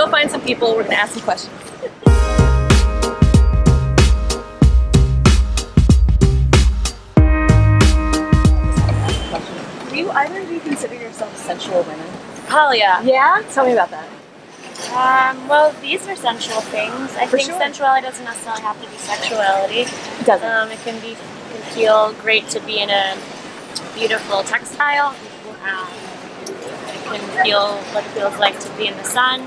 go find some people. We're going to ask some questions. Do you either of you consider yourself sensual women? Hell yeah. Yeah? Tell me about that. Well, these are sensual things. I think sensuality doesn't necessarily have to be sexuality. It doesn't. It can feel great to be in a beautiful textile. It can feel what it feels like to be in the sun.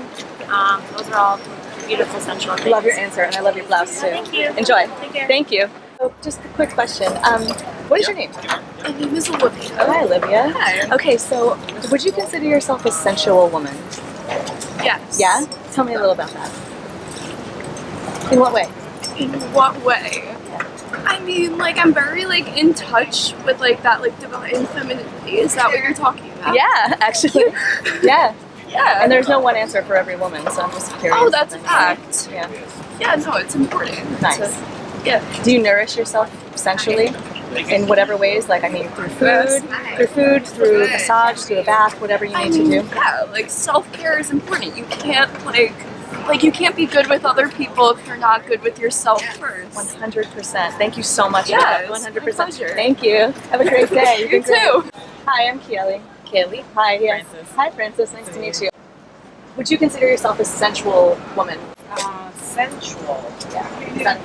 Those are all beautiful sensual things. I love your answer, and I love your blouse too. Thank you. Enjoy. Take care. Thank you. So, just a quick question. What is your name? My name is Olivia. Oh, hi, Olivia. Hi. Okay, so would you consider yourself a sensual woman? Yes. Yeah? Tell me a little about that. In what way? In what way? I mean, like, I'm very, like, in touch with, like, that, like, divine femininity. Is that what you're talking about? Yeah, actually. Yeah. Yeah. And there's no one answer for every woman, so I'm just curious. Oh, that's a fact. Yeah. Yeah, no, it's important. Nice. Yeah. Do you nourish yourself sensually in whatever ways? Like, I mean, through food, through massage, through a bath, whatever you need to do? Yeah, like, self-care is important. You can't, like, you can't be good with other people if you're not good with yourself first. 100%. Thank you so much. Yeah, 100%. my pleasure. Thank you. Have a great day. You too. Hi, I'm Kiele. Kiele? Hi, yes. Francis. Hi, Francis. Nice to meet you. Would you consider yourself a sensual woman? Sensual. Yeah.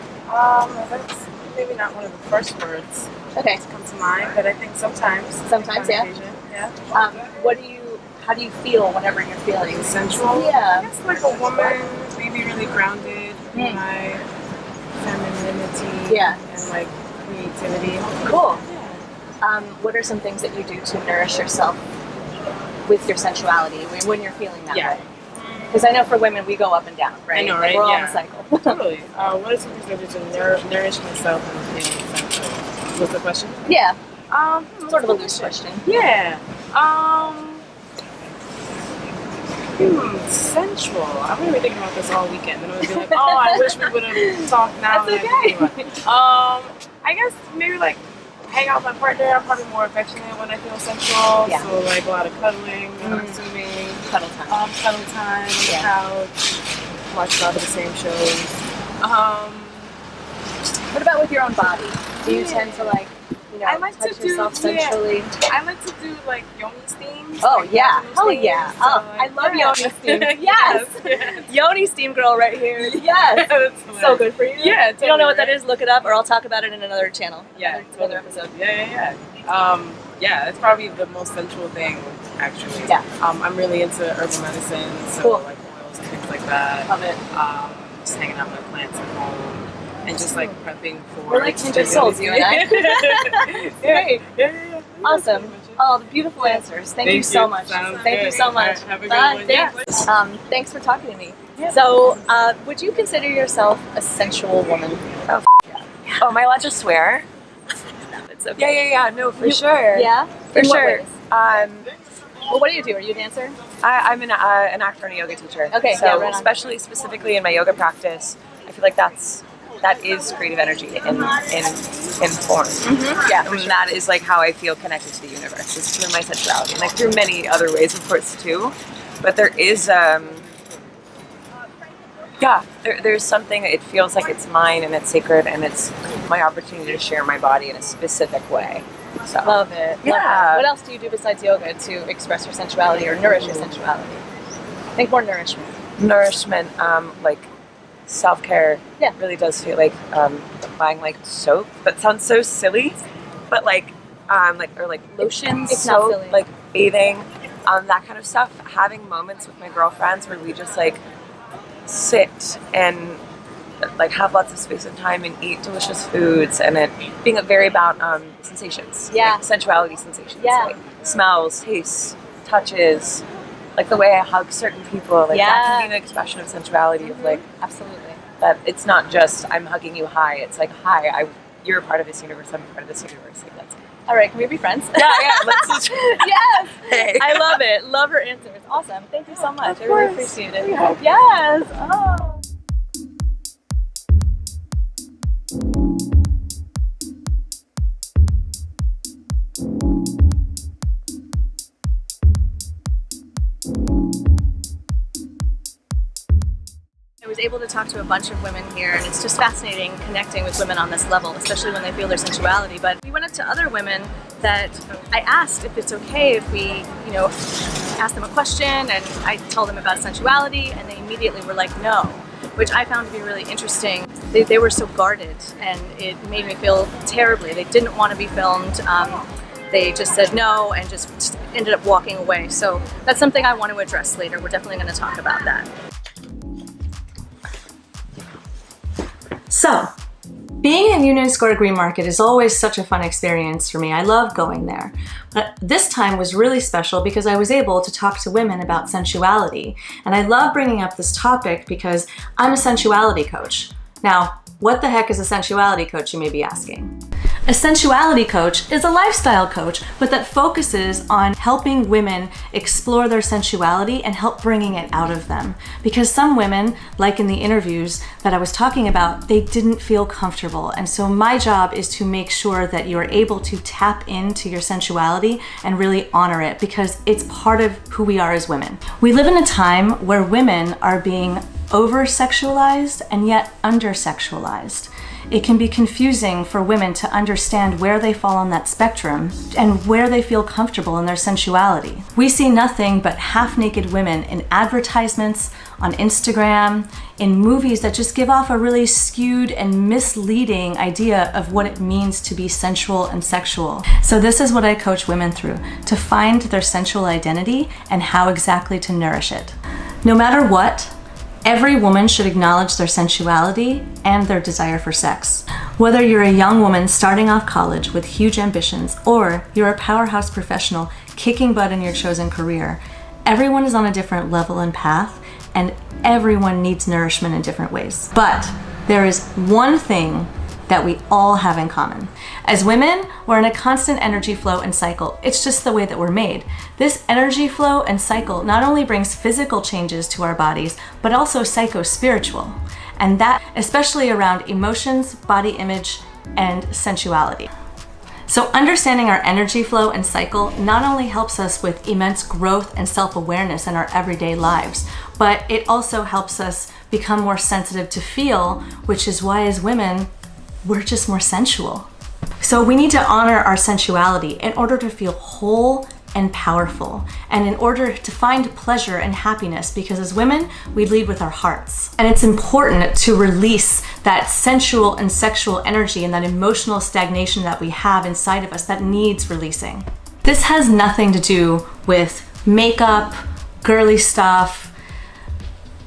That's maybe not one of the first words Okay. to come to mind, but I think sometimes. Sometimes, yeah. on occasion, yeah. How do you feel whenever you're feeling Sensual? Yeah. I guess like a woman, maybe really grounded in my femininity and like creativity. Cool. Yeah. What are some things that you do to nourish yourself with your sensuality when you're feeling that way? Because I know for women we go up and down, right? I know, Like, right? we're all Yeah. in a cycle. Totally. What are some things that I do to nourish myself and feel sensual? What's the question? Yeah. Sort of a good loose question. Yeah. Sensual. I've been thinking about this all weekend, and I would be like, oh, I wish we would have talked now. That's okay. I guess maybe like hang out with my partner. I'm probably more affectionate when I feel sensual. Yeah. So like a lot of cuddling. I'm assuming. Cuddle time. Cuddle time on the couch. Watch a lot of the same shows. What about with your own body? Do you tend to like, I like touch to do yourself sensually? I like to do like yoni steams. Oh like yeah. vaginal Oh steams, yeah. so, Oh, I like, love yeah. yoni steam. Yes. Yes. Yoni steam girl right here. Yes. That's So good for you. Yeah, If you don't know what that totally, is, look it up, or I'll talk about it in another channel. Yeah, Another episode. Yeah. Yeah, it's probably the most sensual thing, actually. Yeah. I'm really into herbal medicine, so Cool. like oils and things like that. Love it. Just hanging out with my plants at home, and just like prepping for. We're like kindred souls, you and I. Great. Yeah. Awesome. Oh, the beautiful answers. Thank you so much. Sounds Thank you good. so much. All right, have a good Bye. one. Thanks. Yeah. Thanks for talking to me. Yeah. So, would you consider yourself a sensual woman? Oh, am I allowed to swear? It's okay. Yeah. No, for sure. Yeah? For In what sure. ways? Well, what do you do? Are you a dancer? I'm an actor and a yoga teacher. Okay, So, yeah, right on. specifically in my yoga practice, I feel like that is creative energy in form. Yeah. And that is like how I feel connected to the universe. Is through my sensuality, and like through many other ways, of course, too. But there is there's something, it feels like it's mine and it's sacred and it's my opportunity to share my body in a specific way. So Love it. Yeah. Love it. What else do you do besides yoga to express your sensuality or nourish your sensuality? Think more nourishment. Nourishment, like self-care really does feel like buying like soap. That sounds so silly, but like lotion, It's not soap, silly. like bathing, that kind of stuff. Having moments with my girlfriends where we just like sit and like have lots of space and time and eat delicious foods, and it being very about sensations, like sensuality sensations, like smells, tastes, touches, like the way I hug certain people, like that can be an expression of sensuality. Of like, absolutely, that it's not just I'm hugging you high, it's like hi, you're a part of this universe, I'm a part of this universe. Like that's all right. Can we be friends? Yeah. Let's just Yes. Hey. I love it. Love her answers. Awesome. Thank you so much. I really appreciate it. Yeah. Yes. Oh. was able to talk to a bunch of women here, and it's just fascinating connecting with women on this level, especially when they feel their sensuality. But we went up to other women that I asked if it's okay if we, ask them a question, and I told them about sensuality, and they immediately were like, no, which I found to be really interesting. They were so guarded, and it made me feel terribly. They didn't want to be filmed. They just said no and just ended up walking away. So that's something I want to address later. We're definitely going to talk about that. So, being in Union Square Green Market is always such a fun experience for me. I love going there. But this time was really special because I was able to talk to women about sensuality. And I love bringing up this topic because I'm a sensuality coach. Now, what the heck is a sensuality coach, you may be asking? A sensuality coach is a lifestyle coach, but that focuses on helping women explore their sensuality and help bringing it out of them. Because some women, like in the interviews that I was talking about, they didn't feel comfortable. And so my job is to make sure that you're able to tap into your sensuality and really honor it, because it's part of who we are as women. We live in a time where women are being over-sexualized and yet under-sexualized. It can be confusing for women to understand where they fall on that spectrum and where they feel comfortable in their sensuality. We see nothing but half-naked women in advertisements, on Instagram, in movies that just give off a really skewed and misleading idea of what it means to be sensual and sexual. So this is what I coach women through, to find their sensual identity and how exactly to nourish it. No matter what, every woman should acknowledge their sensuality and their desire for sex. Whether you're a young woman starting off college with huge ambitions, or you're a powerhouse professional kicking butt in your chosen career, everyone is on a different level and path, and everyone needs nourishment in different ways. But there is one thing that we all have in common. As women, we're in a constant energy flow and cycle. It's just the way that we're made. This energy flow and cycle not only brings physical changes to our bodies, but also psycho-spiritual. And that especially around emotions, body image, and sensuality. So understanding our energy flow and cycle not only helps us with immense growth and self-awareness in our everyday lives, but it also helps us become more sensitive to feel, which is why as women, we're just more sensual. So we need to honor our sensuality in order to feel whole and powerful, and in order to find pleasure and happiness, because as women, we lead with our hearts. And it's important to release that sensual and sexual energy and that emotional stagnation that we have inside of us that needs releasing. This has nothing to do with makeup, girly stuff,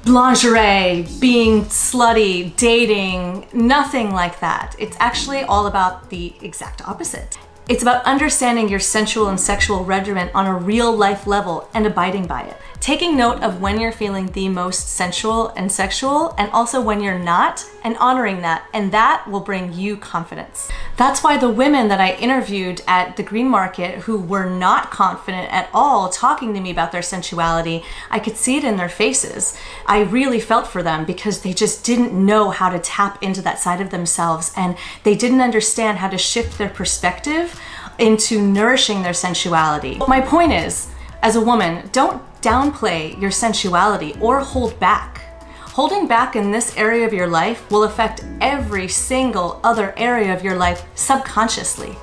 lingerie, being slutty, dating, nothing like that. It's actually all about the exact opposite. It's about understanding your sensual and sexual regimen on a real life level and abiding by it. Taking note of when you're feeling the most sensual and sexual, and also when you're not, and honoring that, and that will bring you confidence. That's why the women that I interviewed at the Green Market who were not confident at all talking to me about their sensuality, I could see it in their faces. I really felt for them because they just didn't know how to tap into that side of themselves, and they didn't understand how to shift their perspective into nourishing their sensuality. My point is, as a woman, don't downplay your sensuality or hold back. Holding back in this area of your life will affect every single other area of your life subconsciously.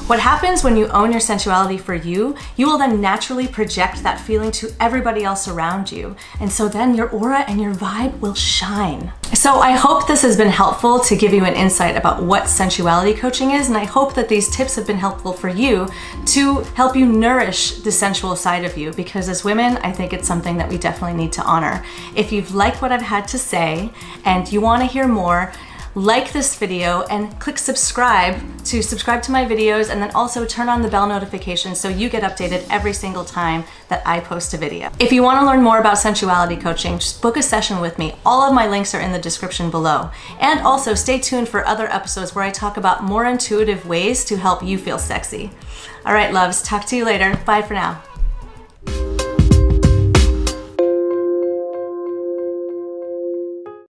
What happens when you own your sensuality for you, you will then naturally project that feeling to everybody else around you. And so then your aura and your vibe will shine. So I hope this has been helpful to give you an insight about what sensuality coaching is, and I hope that these tips have been helpful for you to help you nourish the sensual side of you, because as women, I think it's something that we definitely need to honor. If you've liked what I've had to say and you want to hear more, like this video and click subscribe to my videos, and then also turn on the bell notification so you get updated every single time that I post a video. If you want to learn more about sensuality coaching, just book a session with me. All of my links are in the description below. And also stay tuned for other episodes where I talk about more intuitive ways to help you feel sexy. All right, loves, talk to you later. Bye for now.